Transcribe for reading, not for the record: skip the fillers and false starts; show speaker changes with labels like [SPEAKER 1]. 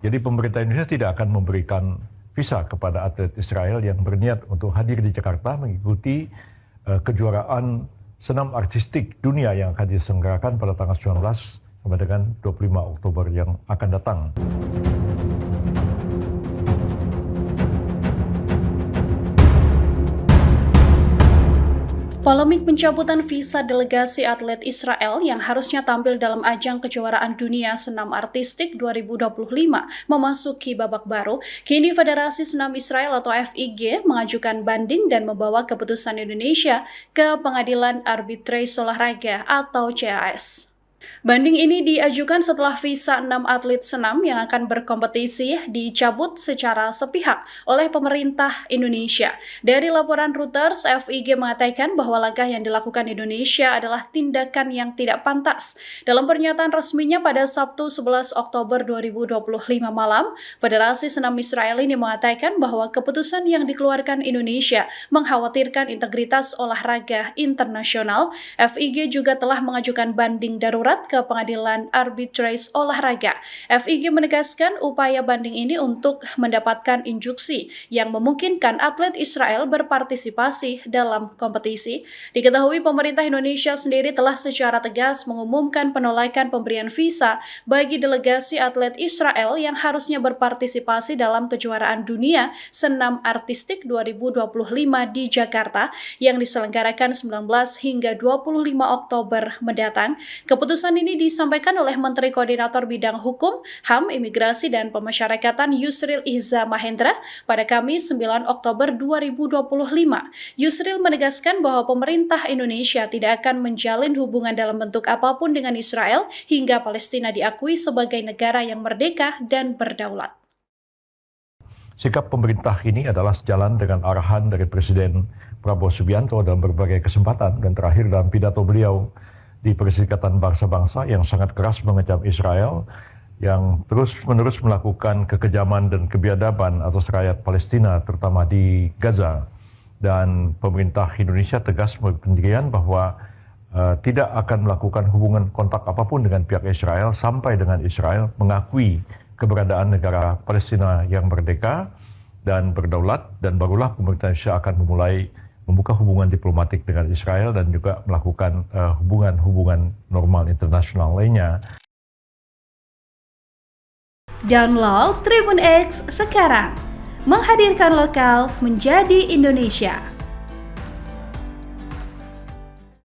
[SPEAKER 1] Jadi pemerintah Indonesia tidak akan memberikan visa kepada atlet Israel yang berniat untuk hadir di Jakarta mengikuti kejuaraan senam artistik dunia yang akan diselenggarakan pada tanggal 19 sampai dengan 25 Oktober yang akan datang.
[SPEAKER 2] Polemik pencabutan visa delegasi atlet Israel yang harusnya tampil dalam ajang kejuaraan dunia senam artistik 2025 memasuki babak baru. Kini Federasi Senam Israel atau FIG mengajukan banding dan membawa keputusan Indonesia ke Pengadilan Arbitrase Olahraga atau CAS. Banding ini diajukan setelah visa 6 atlet senam yang akan berkompetisi dicabut secara sepihak oleh pemerintah Indonesia. Dari laporan Reuters, FIG mengatakan bahwa langkah yang dilakukan Indonesia adalah tindakan yang tidak pantas. Dalam pernyataan resminya pada Sabtu 11 Oktober 2025 malam, Federasi Senam Israel ini mengatakan bahwa keputusan yang dikeluarkan Indonesia mengkhawatirkan integritas olahraga internasional. FIG juga telah mengajukan banding darurat ke Pengadilan Arbitrase Olahraga. FIG menegaskan upaya banding ini untuk mendapatkan instruksi yang memungkinkan atlet Israel berpartisipasi dalam kompetisi. Diketahui pemerintah Indonesia sendiri telah secara tegas mengumumkan penolakan pemberian visa bagi delegasi atlet Israel yang harusnya berpartisipasi dalam kejuaraan dunia senam artistik 2025 di Jakarta yang diselenggarakan 19 hingga 25 Oktober mendatang. Keputusan ini disampaikan oleh Menteri Koordinator Bidang Hukum, HAM, Imigrasi, dan Pemasyarakatan Yusril Ihza Mahendra pada Kamis 9 Oktober 2025. Yusril menegaskan bahwa pemerintah Indonesia tidak akan menjalin hubungan dalam bentuk apapun dengan Israel hingga Palestina diakui sebagai negara yang merdeka dan berdaulat.
[SPEAKER 1] Sikap pemerintah ini adalah sejalan dengan arahan dari Presiden Prabowo Subianto dalam berbagai kesempatan dan terakhir dalam pidato beliau di Perserikatan Bangsa-Bangsa yang sangat keras mengecam Israel yang terus-menerus melakukan kekejaman dan kebiadaban atas rakyat Palestina terutama di Gaza. Dan pemerintah Indonesia tegas berpendirian bahwa tidak akan melakukan hubungan kontak apapun dengan pihak Israel sampai dengan Israel mengakui keberadaan negara Palestina yang merdeka dan berdaulat, dan barulah pemerintah Indonesia akan membuka hubungan diplomatik dengan Israel dan juga melakukan hubungan-hubungan normal internasional lainnya.
[SPEAKER 2] Download Tribun X sekarang, menghadirkan lokal menjadi Indonesia.